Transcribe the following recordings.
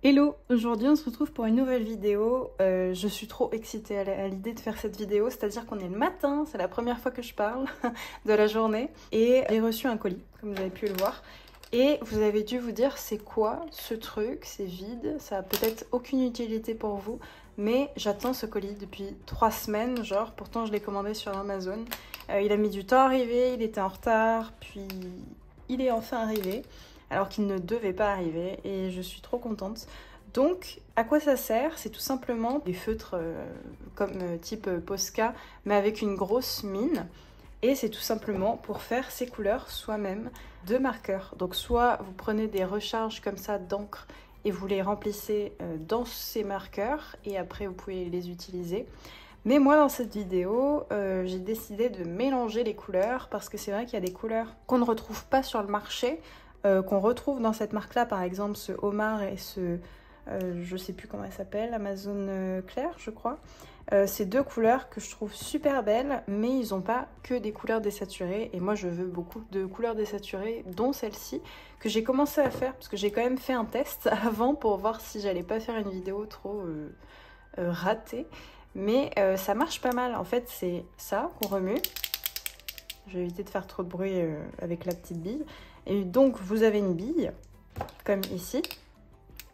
Hello, aujourd'hui on se retrouve pour une nouvelle vidéo. Je suis trop excitée à l'idée de faire cette vidéo, c'est-à-dire qu'on est le matin, c'est la première fois que je parle de la journée. Et j'ai reçu un colis, comme vous avez pu le voir. Et vous avez dû vous dire c'est quoi ce truc, c'est vide, ça a peut-être aucune utilité pour vous. Mais j'attends ce colis depuis 3 semaines, genre, pourtant je l'ai commandé sur Amazon. Il a mis du temps à arriver, il était en retard, puis il est enfin arrivé. Alors qu'il ne devait pas arriver et je suis trop contente. Donc, à quoi ça sert? C'est tout simplement des feutres comme type Posca, mais avec une grosse mine. Et c'est tout simplement pour faire ces couleurs soi-même de marqueurs. Donc, soit vous prenez des recharges comme ça d'encre et vous les remplissez dans ces marqueurs et après vous pouvez les utiliser. Mais moi, dans cette vidéo, j'ai décidé de mélanger les couleurs parce que c'est vrai qu'il y a des couleurs qu'on ne retrouve pas sur le marché, qu'on retrouve dans cette marque-là, par exemple ce homard et ce, je sais plus comment elle s'appelle, Amazon Clair, je crois. Ces deux couleurs que je trouve super belles, mais ils n'ont pas que des couleurs désaturées. Et moi, je veux beaucoup de couleurs désaturées, dont celle-ci, que j'ai commencé à faire, parce que j'ai quand même fait un test avant pour voir si j'allais pas faire une vidéo trop ratée. Mais ça marche pas mal. En fait, c'est ça qu'on remue. Je vais éviter de faire trop de bruit avec la petite bille. Et donc, vous avez une bille, comme ici.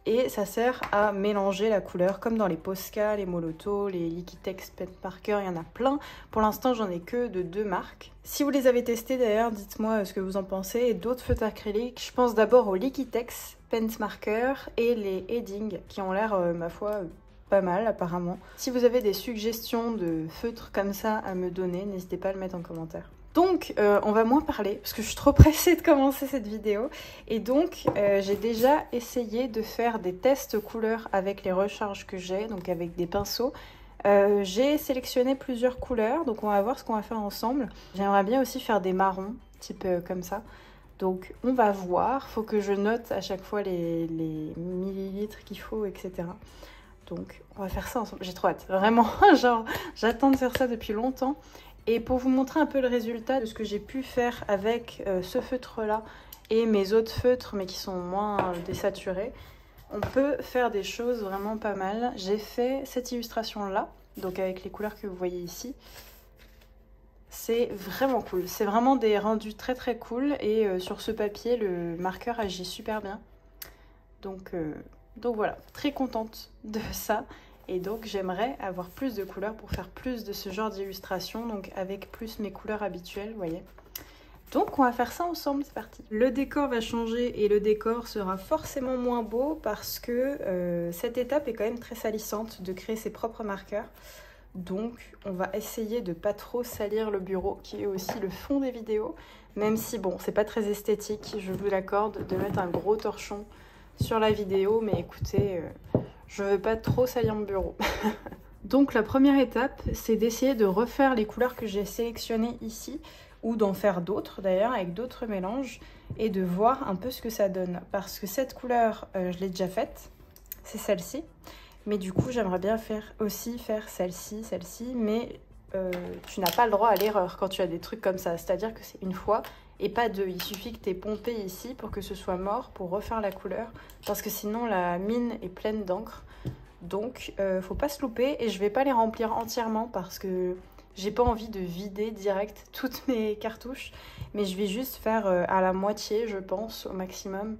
Et ça sert à mélanger la couleur, comme dans les Posca, les Molotow, les Liquitex Pen Marker, il y en a plein. Pour l'instant, j'en ai que de 2 marques. Si vous les avez testés d'ailleurs, dites-moi ce que vous en pensez. Et d'autres feutres acryliques, je pense d'abord aux Liquitex Pen Marker et les Edding, qui ont l'air, ma foi, pas mal apparemment. Si vous avez des suggestions de feutres comme ça à me donner, n'hésitez pas à le mettre en commentaire. Donc, on va moins parler, parce que je suis trop pressée de commencer cette vidéo. Et donc, j'ai déjà essayé de faire des tests couleurs avec les recharges que j'ai, donc avec des pinceaux. J'ai sélectionné plusieurs couleurs, donc on va voir ce qu'on va faire ensemble. J'aimerais bien aussi faire des marrons, type comme ça. Donc, on va voir. Faut que je note à chaque fois les millilitres qu'il faut, etc. Donc, on va faire ça ensemble. J'ai trop hâte. Vraiment, genre, j'attends de faire ça depuis longtemps. Et pour vous montrer un peu le résultat de ce que j'ai pu faire avec ce feutre-là et mes autres feutres, mais qui sont moins désaturés, on peut faire des choses vraiment pas mal. J'ai fait cette illustration-là, donc avec les couleurs que vous voyez ici. C'est vraiment cool. C'est vraiment des rendus très très cool. Et sur ce papier, le marqueur agit super bien. Donc voilà, très contente de ça. Et donc j'aimerais avoir plus de couleurs pour faire plus de ce genre d'illustration, donc avec plus mes couleurs habituelles, vous voyez. Donc on va faire ça ensemble, c'est parti. Le décor va changer et le décor sera forcément moins beau parce que cette étape est quand même très salissante de créer ses propres marqueurs. Donc on va essayer de pas trop salir le bureau qui est aussi le fond des vidéos, même si bon, c'est pas très esthétique, je vous l'accorde, de mettre un gros torchon sur la vidéo, mais écoutez, je veux pas trop salir mon bureau. Donc la première étape, c'est d'essayer de refaire les couleurs que j'ai sélectionnées ici, ou d'en faire d'autres d'ailleurs, avec d'autres mélanges, et de voir un peu ce que ça donne. Parce que cette couleur, je l'ai déjà faite, c'est celle-ci, mais du coup j'aimerais bien faire celle-ci, mais tu n'as pas le droit à l'erreur quand tu as des trucs comme ça, c'est-à-dire que c'est une fois, et pas deux. Il suffit que tu aies pompé ici pour que ce soit mort, pour refaire la couleur, parce que sinon la mine est pleine d'encre. Donc faut pas se louper, et je vais pas les remplir entièrement parce que j'ai pas envie de vider direct toutes mes cartouches, mais je vais juste faire à la moitié, je pense, au maximum.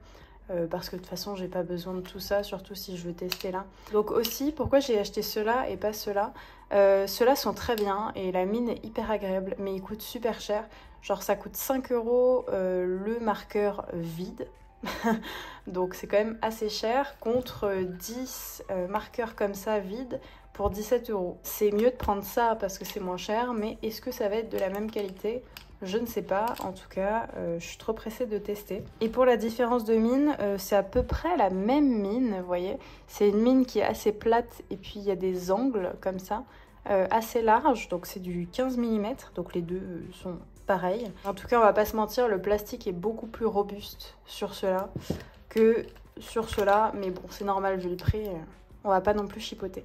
Parce que de toute façon j'ai pas besoin de tout ça, surtout si je veux tester là. Donc aussi, pourquoi j'ai acheté ceux-là et pas ceux-là, ceux-là sont très bien et la mine est hyper agréable, mais ils coûtent super cher. Genre ça coûte 5 € le marqueur vide. Donc c'est quand même assez cher contre 10 marqueurs comme ça vides pour 17 €. C'est mieux de prendre ça parce que c'est moins cher, mais est-ce que ça va être de la même qualité ? Je ne sais pas, en tout cas, je suis trop pressée de tester. Et pour la différence de mine, c'est à peu près la même mine, vous voyez. C'est une mine qui est assez plate et puis il y a des angles comme ça, assez larges, donc c'est du 15 mm, donc les deux sont pareils. En tout cas, on va pas se mentir, le plastique est beaucoup plus robuste sur ceux-là que sur ceux-là, mais bon, c'est normal vu le prix, on va pas non plus chipoter.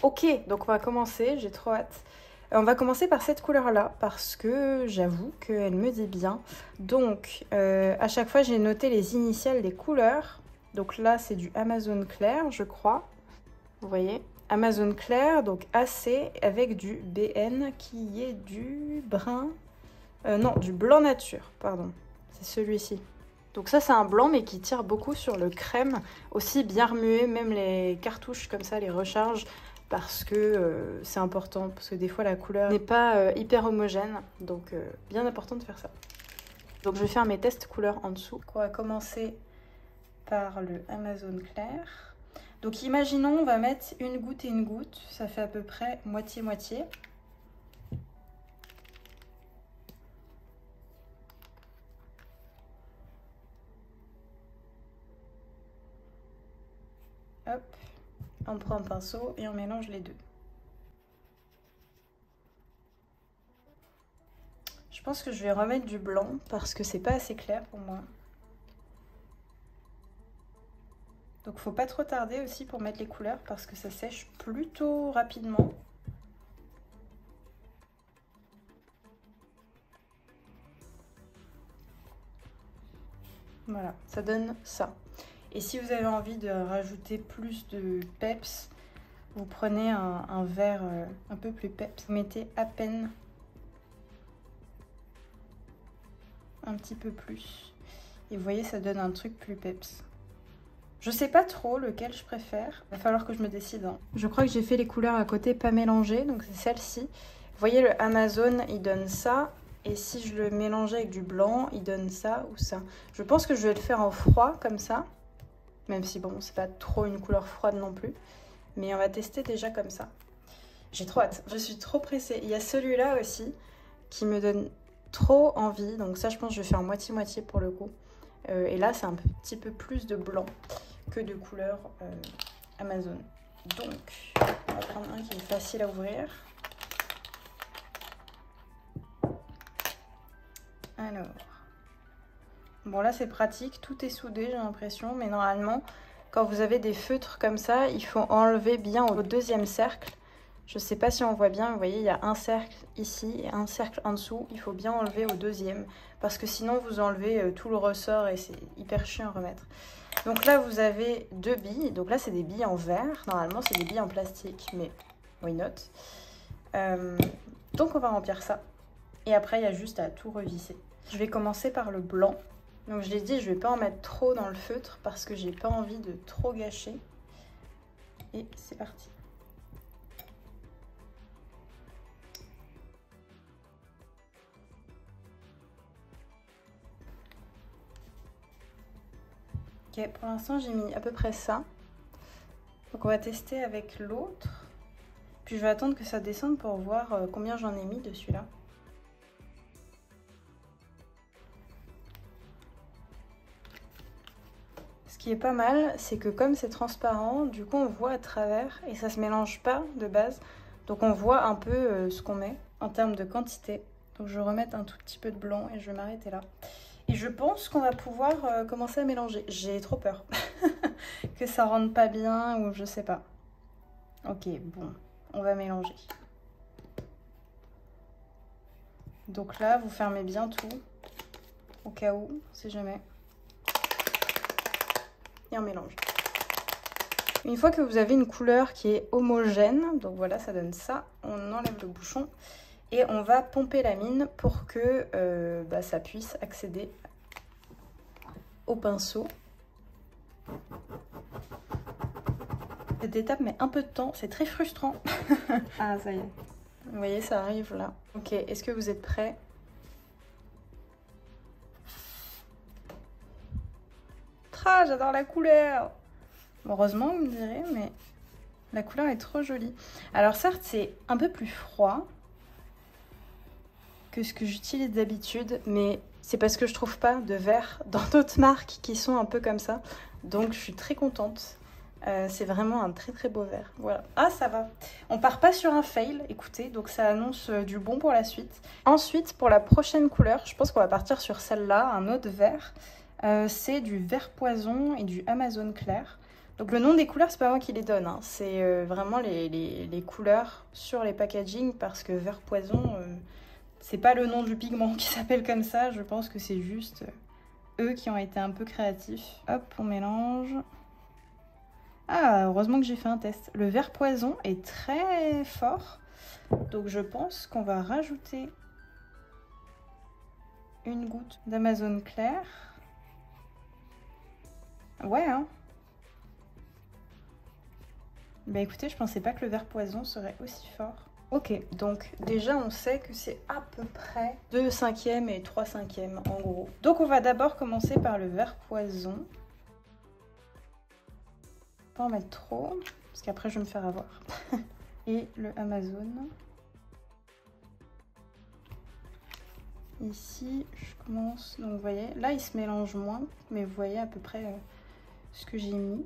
Ok, donc on va commencer, j'ai trop hâte. On va commencer par cette couleur-là, parce que j'avoue qu'elle me dit bien. Donc, à chaque fois, j'ai noté les initiales des couleurs. Donc là, c'est du Amazone clair, je crois. Vous voyez, Amazone clair, donc AC avec du BN qui est du brun. Non, du blanc nature, pardon. C'est celui-ci. Donc ça, c'est un blanc, mais qui tire beaucoup sur le crème. Aussi bien remuer, même les cartouches comme ça, les recharges, parce que c'est important. Parce que des fois, la couleur n'est pas hyper homogène. Donc, bien important de faire ça. Donc, je vais faire mes tests couleurs en dessous. On va commencer par le Amazone clair. Donc imaginons, on va mettre une goutte et une goutte, ça fait à peu près moitié-moitié. Hop, on prend un pinceau et on mélange les deux. Je pense que je vais remettre du blanc parce que c'est pas assez clair pour moi. Donc faut pas trop tarder aussi pour mettre les couleurs parce que ça sèche plutôt rapidement. Voilà, ça donne ça. Et si vous avez envie de rajouter plus de peps, vous prenez un verre un peu plus peps. Vous mettez à peine un petit peu plus. Et vous voyez, ça donne un truc plus peps. Je sais pas trop lequel je préfère. Il va falloir que je me décide. Hein. Je crois que j'ai fait les couleurs à côté pas mélangées, donc c'est celle-ci. Vous voyez, le Amazone, il donne ça. Et si je le mélangeais avec du blanc, il donne ça ou ça. Je pense que je vais le faire en froid, comme ça. Même si, bon, c'est pas trop une couleur froide non plus. Mais on va tester déjà comme ça. J'ai trop hâte. Je suis trop pressée. Il y a celui-là aussi qui me donne trop envie. Donc ça, je pense que je vais faire moitié-moitié pour le coup. Et là, c'est un petit peu plus de blanc que de couleur Amazone. Donc, on va prendre un qui est facile à ouvrir. Alors, bon là c'est pratique, tout est soudé j'ai l'impression, mais normalement quand vous avez des feutres comme ça, il faut enlever bien au deuxième cercle. Je sais pas si on voit bien, vous voyez il y a un cercle ici et un cercle en dessous, il faut bien enlever au deuxième, parce que sinon vous enlevez tout le ressort et c'est hyper chiant à remettre. Donc là vous avez deux billes, donc là c'est des billes en verre, normalement c'est des billes en plastique, mais why not. Donc on va remplir ça, et après il y a juste à tout revisser. Je vais commencer par le blanc. Donc je l'ai dit, je vais pas en mettre trop dans le feutre parce que j'ai pas envie de trop gâcher. Et c'est parti. Ok, pour l'instant j'ai mis à peu près ça. Donc on va tester avec l'autre. Puis je vais attendre que ça descende pour voir combien j'en ai mis de celui-là. Ce qui est pas mal, c'est que comme c'est transparent, du coup on voit à travers et ça se mélange pas de base. Donc on voit un peu ce qu'on met en termes de quantité. Donc je vais remettre un tout petit peu de blanc et je vais m'arrêter là. Et je pense qu'on va pouvoir commencer à mélanger. J'ai trop peur que ça rentre pas bien ou je sais pas. Ok, bon, on va mélanger. Donc là, vous fermez bien tout, au cas où, si jamais. Et on mélange. Une fois que vous avez une couleur qui est homogène, donc voilà, ça donne ça, on enlève le bouchon et on va pomper la mine pour que ça puisse accéder au pinceau. Cette étape met un peu de temps, c'est très frustrant. Ah, ça y est. Vous voyez, ça arrive là. Ok, est-ce que vous êtes prêts? Ah, j'adore la couleur. Heureusement, vous me direz, mais la couleur est trop jolie. Alors certes, c'est un peu plus froid que ce que j'utilise d'habitude, mais c'est parce que je trouve pas de verre dans d'autres marques qui sont un peu comme ça. Donc je suis très contente. C'est vraiment un très très beau verre. Voilà. Ah, ça va. On part pas sur un fail, écoutez, donc ça annonce du bon pour la suite. Ensuite, pour la prochaine couleur, je pense qu'on va partir sur celle-là, un autre vert. C'est du vert poison et du Amazone clair. Donc le nom des couleurs, c'est pas moi qui les donne, hein. C'est vraiment les couleurs sur les packaging, parce que vert poison, c'est pas le nom du pigment qui s'appelle comme ça. Je pense que c'est juste eux qui ont été un peu créatifs. Hop, on mélange. Ah, heureusement que j'ai fait un test. Le vert poison est très fort. Donc je pense qu'on va rajouter une goutte d'Amazone clair. Ouais, hein. Bah écoutez, je pensais pas que le vert poison serait aussi fort. Ok, donc déjà on sait que c'est à peu près 2 cinquièmes et 3 cinquièmes en gros. Donc on va d'abord commencer par le vert poison. Pas en mettre trop, parce qu'après je vais me faire avoir. Et le Amazone. Ici, je commence, donc vous voyez, là il se mélange moins, mais vous voyez à peu près ce que j'ai mis.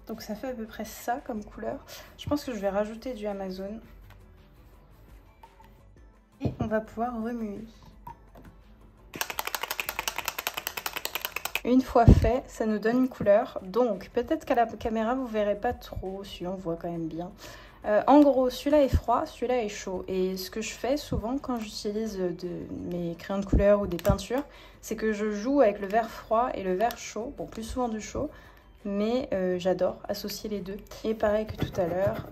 Donc ça fait à peu près ça comme couleur. Je pense que je vais rajouter du Amazone. Et on va pouvoir remuer. Une fois fait, ça nous donne une couleur. Donc peut-être qu'à la caméra vous verrez pas trop, si on voit quand même bien. En gros, celui-là est froid, celui-là est chaud. Et ce que je fais souvent quand j'utilise mes crayons de couleur ou des peintures, c'est que je joue avec le vert froid et le vert chaud. Bon, plus souvent du chaud, mais j'adore associer les deux. Et pareil que tout à l'heure,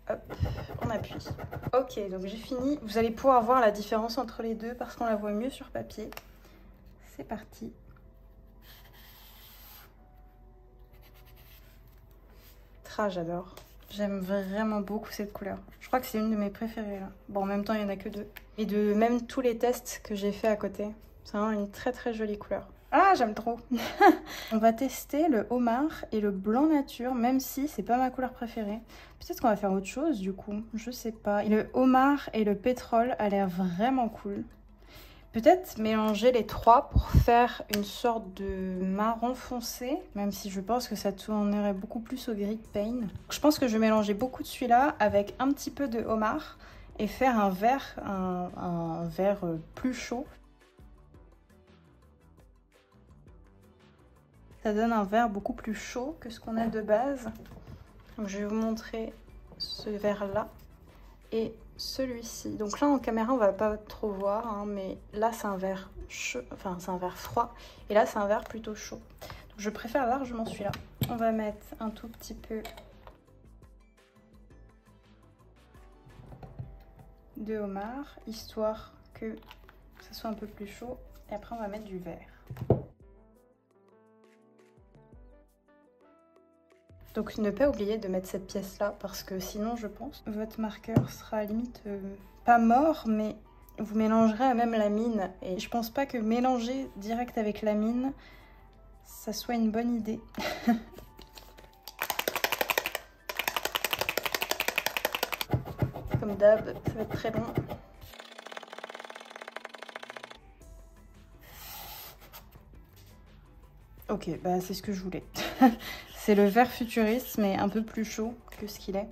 hop, on appuie. Ok, donc j'ai fini. Vous allez pouvoir voir la différence entre les deux parce qu'on la voit mieux sur papier. C'est parti. Ah, j'adore. J'aime vraiment beaucoup cette couleur. Je crois que c'est une de mes préférées là. Bon, en même temps, il n'y en a que 2. Et de même tous les tests que j'ai fait à côté. C'est vraiment une très très jolie couleur. Ah, j'aime trop. On va tester le homard et le blanc nature, même si c'est pas ma couleur préférée. Peut-être qu'on va faire autre chose du coup. Je sais pas. Et le homard et le pétrole a l'air vraiment cool. Peut-être mélanger les trois pour faire une sorte de marron foncé, même si je pense que ça tournerait beaucoup plus au gris de pain. Je pense que je vais mélanger beaucoup de celui-là avec un petit peu de homard et faire un vert plus chaud. Ça donne un vert beaucoup plus chaud que ce qu'on a de base. Donc je vais vous montrer ce vert-là et celui-ci. Donc là en caméra on va pas trop voir, hein, mais là c'est un vert chaud, enfin c'est un vert froid et là c'est un vert plutôt chaud. Donc je préfère largement celui-là. On va mettre un tout petit peu de homard histoire que ça soit un peu plus chaud et après on va mettre du vert. Donc ne pas oublier de mettre cette pièce là parce que sinon je pense votre marqueur sera limite pas mort, mais vous mélangerez à même la mine et je pense pas que mélanger direct avec la mine ça soit une bonne idée. Comme d'hab, ça va être très long. Ok, bah c'est ce que je voulais. C'est le vert futuriste, mais un peu plus chaud que ce qu'il est.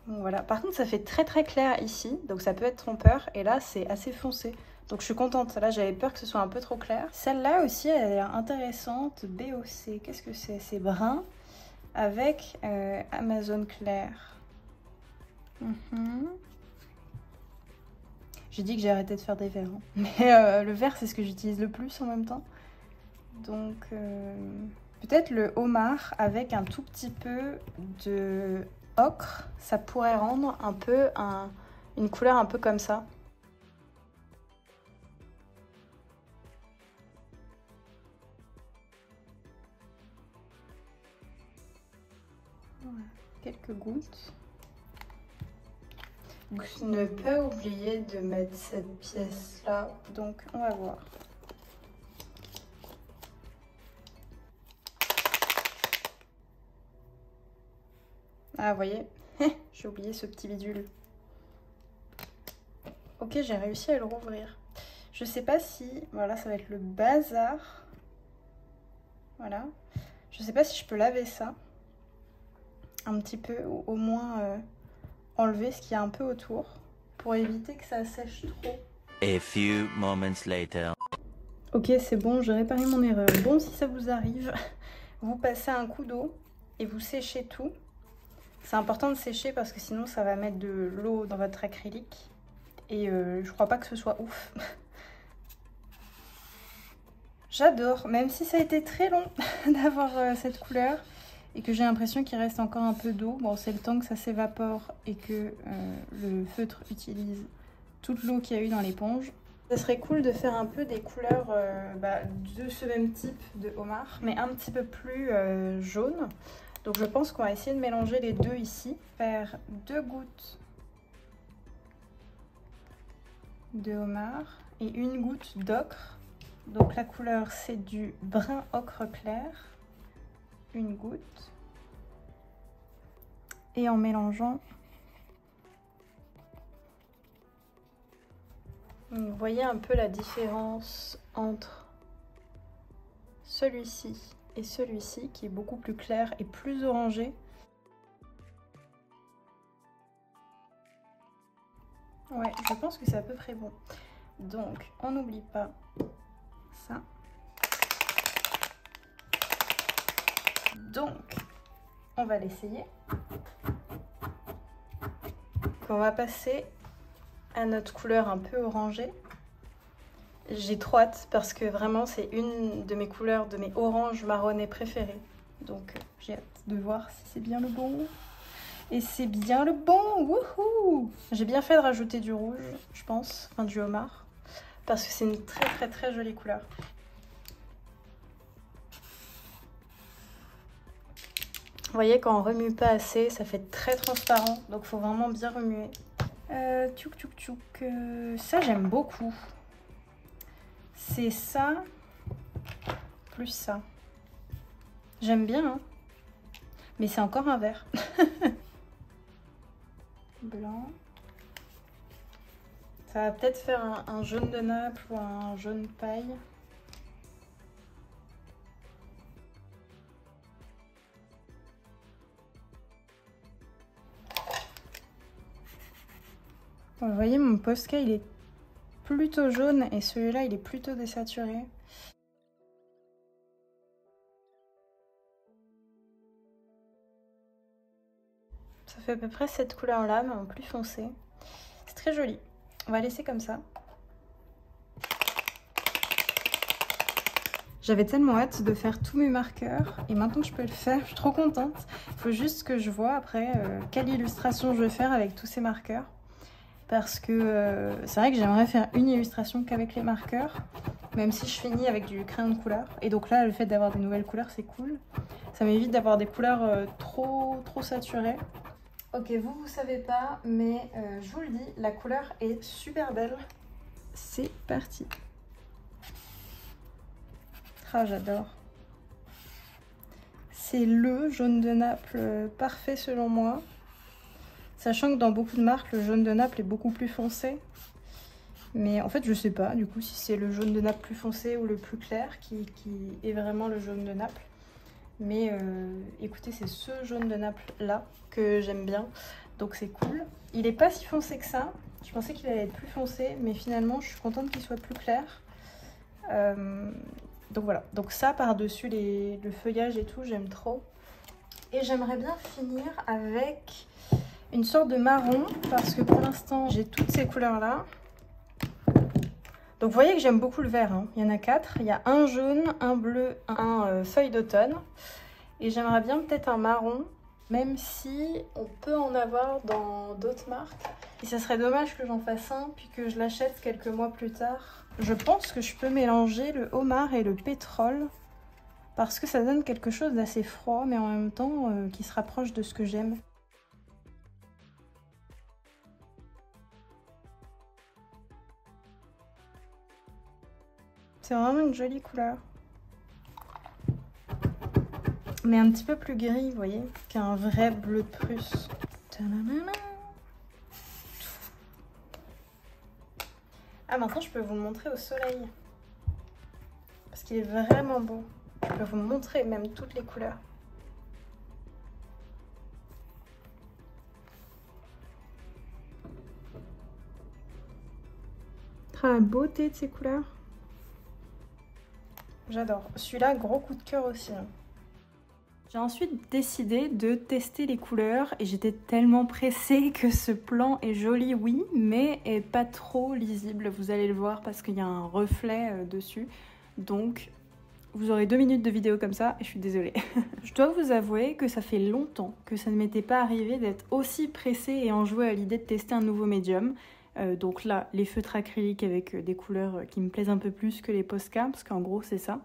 Donc voilà. Par contre, ça fait très très clair ici, donc ça peut être trompeur. Et là, c'est assez foncé. Donc je suis contente. Là, j'avais peur que ce soit un peu trop clair. Celle-là aussi, elle a l'air intéressante. BOC, qu'est-ce que c'est? C'est brun avec Amazone clair. J'ai dit que j'ai arrêté de faire des verts. Hein. Mais le vert, c'est ce que j'utilise le plus en même temps. Donc... peut-être le homard avec un tout petit peu de ocre, ça pourrait rendre un peu une couleur un peu comme ça. Voilà, quelques gouttes. Donc, ne pas oublier de mettre cette pièce là. Donc on va voir. Ah, vous voyez, j'ai oublié ce petit bidule. Ok, j'ai réussi à le rouvrir. Je sais pas si... Voilà, ça va être le bazar. Voilà. Je sais pas si je peux laver ça. Un petit peu, ou au moins enlever ce qu'il y a un peu autour. Pour éviter que ça sèche trop. A few moments later. Ok, c'est bon, j'ai réparé mon erreur. Bon, si ça vous arrive, vous passez un coup d'eau et vous séchez tout. C'est important de sécher parce que sinon ça va mettre de l'eau dans votre acrylique. Et je crois pas que ce soit ouf. J'adore, même si ça a été très long d'avoir cette couleur et que j'ai l'impression qu'il reste encore un peu d'eau. Bon, c'est le temps que ça s'évapore et que le feutre utilise toute l'eau qu'il y a eu dans l'éponge. Ça serait cool de faire un peu des couleurs de ce même type de homard, mais un petit peu plus jaune. Donc je pense qu'on va essayer de mélanger les deux ici. Faire 2 gouttes de homard et 1 goutte d'ocre. Donc la couleur c'est du brun ocre clair. 1 goutte. Et en mélangeant, vous voyez un peu la différence entre celui-ci et celui-ci qui est beaucoup plus clair et plus orangé. Ouais, je pense que c'est à peu près bon. Donc, on n'oublie pas ça. Donc, on va l'essayer. On va passer à notre couleur un peu orangée. J'ai trop hâte parce que vraiment c'est une de mes couleurs, de mes oranges marronnés préférées. Donc j'ai hâte de voir si c'est bien le bon. Et c'est bien le bon, wouhou! J'ai bien fait de rajouter du rouge, je pense, enfin du homard, parce que c'est une très jolie couleur. Vous voyez, quand on remue pas assez, ça fait très transparent, donc il faut vraiment bien remuer. Tchouk tchouk tchouk, ça j'aime beaucoup. C'est ça, plus ça. J'aime bien, hein, mais c'est encore un vert. Blanc. Ça va peut-être faire un jaune de Naples ou un jaune paille. Bon, vous voyez, mon Posca, il est plutôt jaune et celui-là, il est plutôt désaturé. Ça fait à peu près cette couleur-là, mais en plus foncé. C'est très joli. On va laisser comme ça. J'avais tellement hâte de faire tous mes marqueurs et maintenant que je peux le faire, je suis trop contente. Il faut juste que je vois après quelle illustration je vais faire avec tous ces marqueurs. Parce que c'est vrai que j'aimerais faire une illustration qu'avec les marqueurs, même si je finis avec du crayon de couleur. Et donc là, le fait d'avoir des nouvelles couleurs, c'est cool. Ça m'évite d'avoir des couleurs trop saturées. Ok, vous savez pas, mais je vous le dis, la couleur est super belle. C'est parti. Ah, j'adore. C'est le jaune de Naples parfait selon moi. Sachant que dans beaucoup de marques, le jaune de Naples est beaucoup plus foncé. Mais en fait, je sais pas du coup si c'est le jaune de Naples plus foncé ou le plus clair qui est vraiment le jaune de Naples. Mais écoutez, c'est ce jaune de Naples là que j'aime bien. Donc c'est cool. Il est pas si foncé que ça. Je pensais qu'il allait être plus foncé, mais finalement, je suis contente qu'il soit plus clair. Donc voilà. Donc ça, par-dessus le feuillage et tout, j'aime trop. Et j'aimerais bien finir avec une sorte de marron, parce que pour l'instant, j'ai toutes ces couleurs-là. Donc vous voyez que j'aime beaucoup le vert, hein. Il y en a 4. Il y a un jaune, un bleu, un feuille d'automne. Et j'aimerais bien peut-être un marron, même si on peut en avoir dans d'autres marques. Et ça serait dommage que j'en fasse un, puis que je l'achète quelques mois plus tard. Je pense que je peux mélanger le homard et le pétrole, parce que ça donne quelque chose d'assez froid, mais en même temps qui se rapproche de ce que j'aime. C'est vraiment une jolie couleur. Mais un petit peu plus gris, vous voyez, qu'un vrai bleu de Prusse. Ah, maintenant je peux vous le montrer au soleil. Parce qu'il est vraiment beau. Je peux vous montrer même toutes les couleurs. Ah, la beauté de ces couleurs. J'adore. Celui-là, gros coup de cœur aussi. J'ai ensuite décidé de tester les couleurs et j'étais tellement pressée que ce plan est joli, oui, mais est pas trop lisible. Vous allez le voir parce qu'il y a un reflet dessus. Donc, vous aurez 2 minutes de vidéo comme ça et je suis désolée. Je dois vous avouer que ça fait longtemps que ça ne m'était pas arrivé d'être aussi pressée et enjouée à l'idée de tester un nouveau médium. Donc là, les feutres acryliques avec des couleurs qui me plaisent un peu plus que les Posca, parce qu'en gros c'est ça.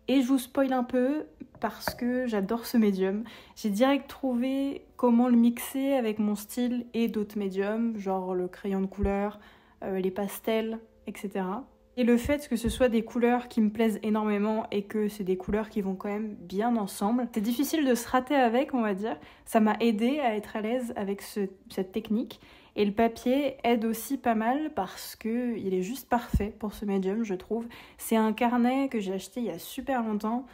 Et je vous spoil un peu parce que j'adore ce médium. J'ai direct trouvé comment le mixer avec mon style et d'autres médiums, genre le crayon de couleur, les pastels, etc. Et le fait que ce soit des couleurs qui me plaisent énormément et que c'est des couleurs qui vont quand même bien ensemble, c'est difficile de se rater avec, on va dire. Ça m'a aidé à être à l'aise avec cette technique. Et le papier aide aussi pas mal parce qu'il est juste parfait pour ce médium, je trouve. C'est un carnet que j'ai acheté il y a super longtemps.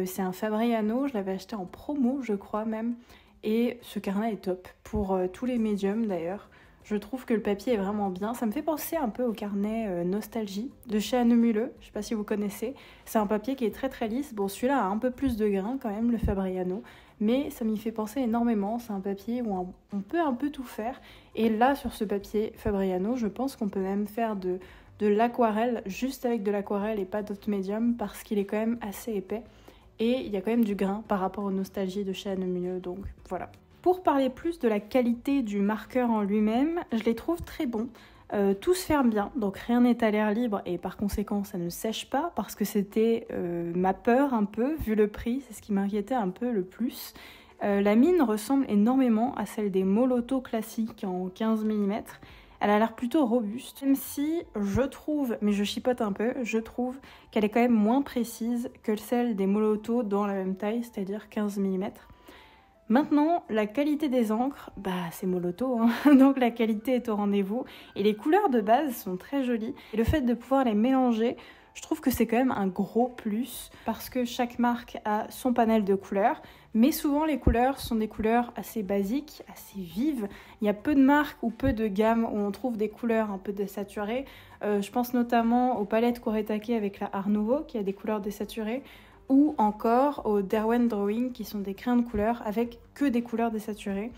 C'est un Fabriano, je l'avais acheté en promo, je crois même. Et ce carnet est top pour tous les médiums d'ailleurs. Je trouve que le papier est vraiment bien. Ça me fait penser un peu au carnet Nostalgie de chez Anne Muleux. Je ne sais pas si vous connaissez. C'est un papier qui est très très lisse. Bon, celui-là a un peu plus de grains quand même, le Fabriano. Mais ça m'y fait penser énormément. C'est un papier où on peut un peu tout faire. Et là, sur ce papier Fabriano, je pense qu'on peut même faire de l'aquarelle, juste avec de l'aquarelle et pas d'autres médiums, parce qu'il est quand même assez épais. Et il y a quand même du grain par rapport aux Nostalgie de chez Anne Muleux. Donc voilà. Pour parler plus de la qualité du marqueur en lui-même, je les trouve très bons. Tout se ferme bien, donc rien n'est à l'air libre et par conséquent ça ne sèche pas parce que c'était ma peur un peu, vu le prix, c'est ce qui m'inquiétait un peu le plus. La mine ressemble énormément à celle des Moloto classiques en 15 mm. Elle a l'air plutôt robuste, même si je trouve, mais je chipote un peu, je trouve qu'elle est quand même moins précise que celle des Moloto dans la même taille, c'est-à-dire 15 mm. Maintenant, la qualité des encres, c'est Moloto, hein. Donc la qualité est au rendez-vous. Et les couleurs de base sont très jolies. Et le fait de pouvoir les mélanger, je trouve que c'est quand même un gros plus, parce que chaque marque a son panel de couleurs, mais souvent les couleurs sont des couleurs assez basiques, assez vives. Il y a peu de marques ou peu de gammes où on trouve des couleurs un peu désaturées. Je pense notamment aux palettes Kuretake avec la Art Nouveau, qui a des couleurs désaturées, ou encore aux Derwent Drawing qui sont des crayons de couleur avec que des couleurs désaturées.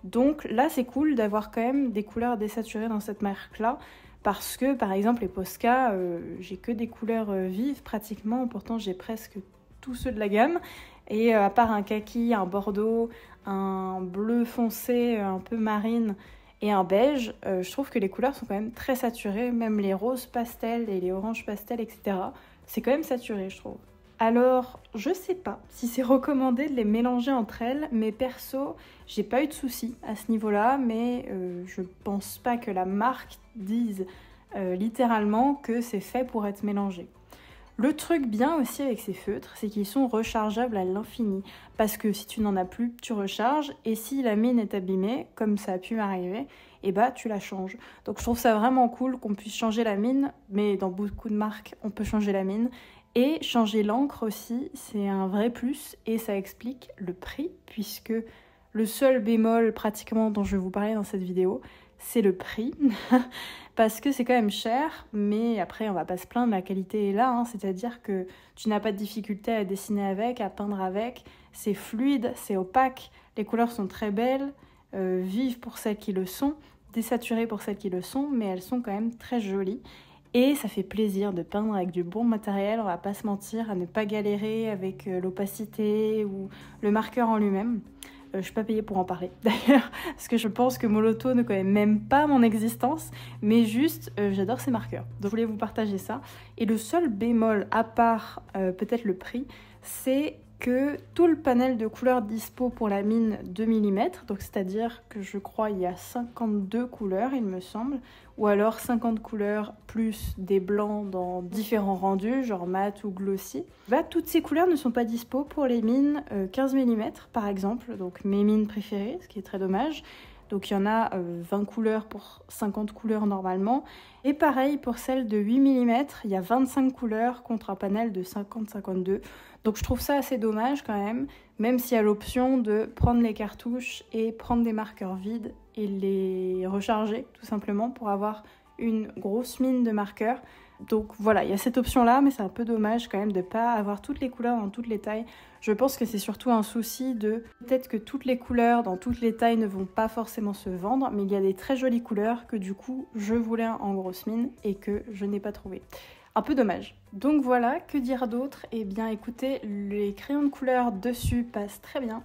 Donc là c'est cool d'avoir quand même des couleurs désaturées dans cette marque là parce que par exemple les Posca, j'ai que des couleurs vives pratiquement, pourtant j'ai presque tous ceux de la gamme et à part un kaki, un bordeaux, un bleu foncé, un peu marine et un beige, je trouve que les couleurs sont quand même très saturées, même les roses pastel et les oranges pastel, etc. C'est quand même saturé je trouve. Alors, je sais pas si c'est recommandé de les mélanger entre elles, mais perso, j'ai pas eu de soucis à ce niveau-là, mais je pense pas que la marque dise littéralement que c'est fait pour être mélangé. Le truc bien aussi avec ces feutres, c'est qu'ils sont rechargeables à l'infini, parce que si tu n'en as plus, tu recharges, et si la mine est abîmée, comme ça a pu m'arriver, et tu la changes. Donc je trouve ça vraiment cool qu'on puisse changer la mine, mais dans beaucoup de marques, on peut changer la mine. Et changer l'encre aussi, c'est un vrai plus et ça explique le prix puisque le seul bémol pratiquement dont je vais vous parler dans cette vidéo, c'est le prix parce que c'est quand même cher, mais après on va pas se plaindre, la qualité est là, hein, c'est-à-dire que tu n'as pas de difficulté à dessiner avec, à peindre avec, c'est fluide, c'est opaque, les couleurs sont très belles, vives pour celles qui le sont, désaturées pour celles qui le sont, mais elles sont quand même très jolies. Et ça fait plaisir de peindre avec du bon matériel, on va pas se mentir, à ne pas galérer avec l'opacité ou le marqueur en lui-même. Je suis pas payée pour en parler d'ailleurs, parce que je pense que Moloto ne connaît même pas mon existence, mais juste j'adore ces marqueurs. Donc je voulais vous partager ça. Et le seul bémol, à part peut-être le prix, c'est que tout le panel de couleurs dispo pour la mine 2 mm, donc c'est-à-dire que je crois il y a 52 couleurs il me semble, ou alors 50 couleurs plus des blancs dans différents rendus, genre mat ou glossy. Toutes ces couleurs ne sont pas dispo pour les mines 15 mm par exemple, donc mes mines préférées, ce qui est très dommage. Donc il y en a 20 couleurs pour 50 couleurs normalement. Et pareil pour celle de 8 mm, il y a 25 couleurs contre un panel de 50-52. Donc je trouve ça assez dommage quand même s'il y a l'option de prendre les cartouches et prendre des marqueurs vides et les recharger tout simplement pour avoir une grosse mine de marqueurs. Donc voilà, il y a cette option-là, mais c'est un peu dommage quand même de ne pas avoir toutes les couleurs dans toutes les tailles. Je pense que c'est surtout un souci de peut-être que toutes les couleurs dans toutes les tailles ne vont pas forcément se vendre, mais il y a des très jolies couleurs que du coup je voulais en grosse mine et que je n'ai pas trouvé. un peu dommage. Donc voilà, que dire d'autre? Eh bien écoutez, les crayons de couleur dessus passent très bien,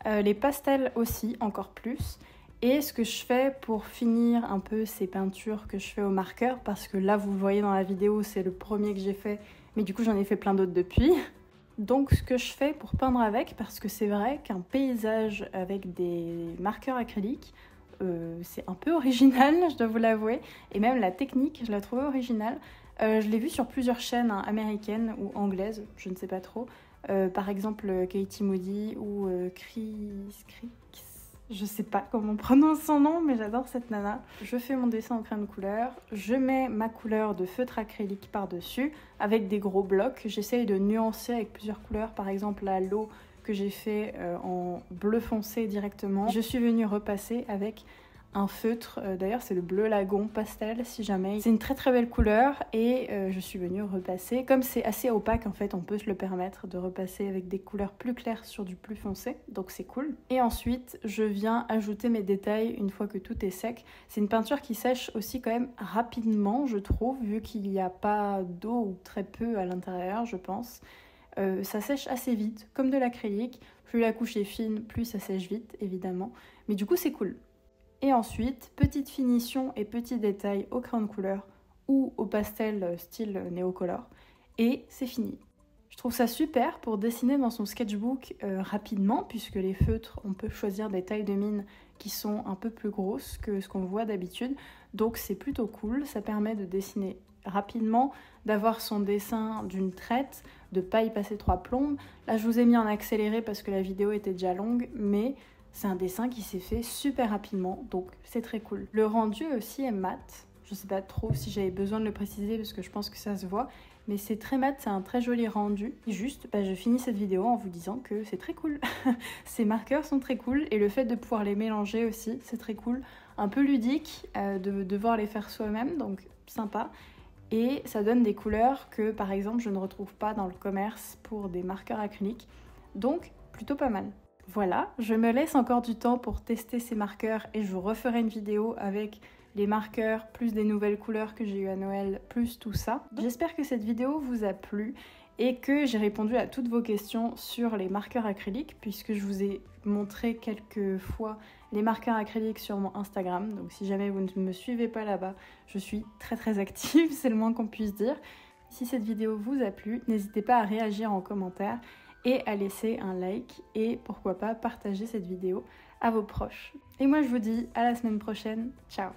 les pastels aussi, encore plus. Et ce que je fais pour finir un peu ces peintures que je fais au marqueur, parce que là vous le voyez dans la vidéo, c'est le premier que j'ai fait, mais du coup j'en ai fait plein d'autres depuis. Donc ce que je fais pour peindre avec, parce que c'est vrai qu'un paysage avec des marqueurs acryliques, c'est un peu original, je dois vous l'avouer, et même la technique, je la trouvais originale. Je l'ai vu sur plusieurs chaînes américaines ou anglaises, je ne sais pas trop. Par exemple Katie Moody ou je sais pas comment on prononce son nom, mais j'adore cette nana. Je fais mon dessin en crayon de couleur, je mets ma couleur de feutre acrylique par-dessus avec des gros blocs. J'essaye de nuancer avec plusieurs couleurs, par exemple là l'eau que j'ai fait en bleu foncé directement. Je suis venue repasser avec un feutre, d'ailleurs c'est le bleu lagon pastel si jamais. C'est une très très belle couleur et je suis venue repasser. Comme c'est assez opaque en fait, on peut se le permettre de repasser avec des couleurs plus claires sur du plus foncé, donc c'est cool. Et ensuite je viens ajouter mes détails une fois que tout est sec. C'est une peinture qui sèche aussi quand même rapidement je trouve, vu qu'il n'y a pas d'eau ou très peu à l'intérieur je pense. Ça sèche assez vite, comme de l'acrylique. Plus la couche est fine, plus ça sèche vite évidemment, mais du coup c'est cool. Et ensuite, petite finition et petits détails au crayon de couleur ou au pastel style néocolor. Et c'est fini. Je trouve ça super pour dessiner dans son sketchbook rapidement, puisque les feutres, on peut choisir des tailles de mine qui sont un peu plus grosses que ce qu'on voit d'habitude. Donc c'est plutôt cool, ça permet de dessiner rapidement, d'avoir son dessin d'une traite, de ne pas y passer 3 plombes. Là je vous ai mis en accéléré parce que la vidéo était déjà longue, mais c'est un dessin qui s'est fait super rapidement, donc c'est très cool. Le rendu aussi est mat. Je sais pas trop si j'avais besoin de le préciser parce que je pense que ça se voit, mais c'est très mat, c'est un très joli rendu. Et juste, je finis cette vidéo en vous disant que c'est très cool. Ces marqueurs sont très cool et le fait de pouvoir les mélanger aussi, c'est très cool. Un peu ludique de devoir les faire soi-même, donc sympa. Et ça donne des couleurs que par exemple je ne retrouve pas dans le commerce pour des marqueurs acryliques, donc plutôt pas mal. Voilà, je me laisse encore du temps pour tester ces marqueurs et je vous referai une vidéo avec les marqueurs, plus des nouvelles couleurs que j'ai eues à Noël, plus tout ça. J'espère que cette vidéo vous a plu et que j'ai répondu à toutes vos questions sur les marqueurs acryliques, puisque je vous ai montré quelques fois les marqueurs acryliques sur mon Instagram. Donc si jamais vous ne me suivez pas là-bas, je suis très active, c'est le moins qu'on puisse dire. Si cette vidéo vous a plu, n'hésitez pas à réagir en commentaire et à laisser un like et pourquoi pas partager cette vidéo à vos proches. Et moi je vous dis à la semaine prochaine, ciao!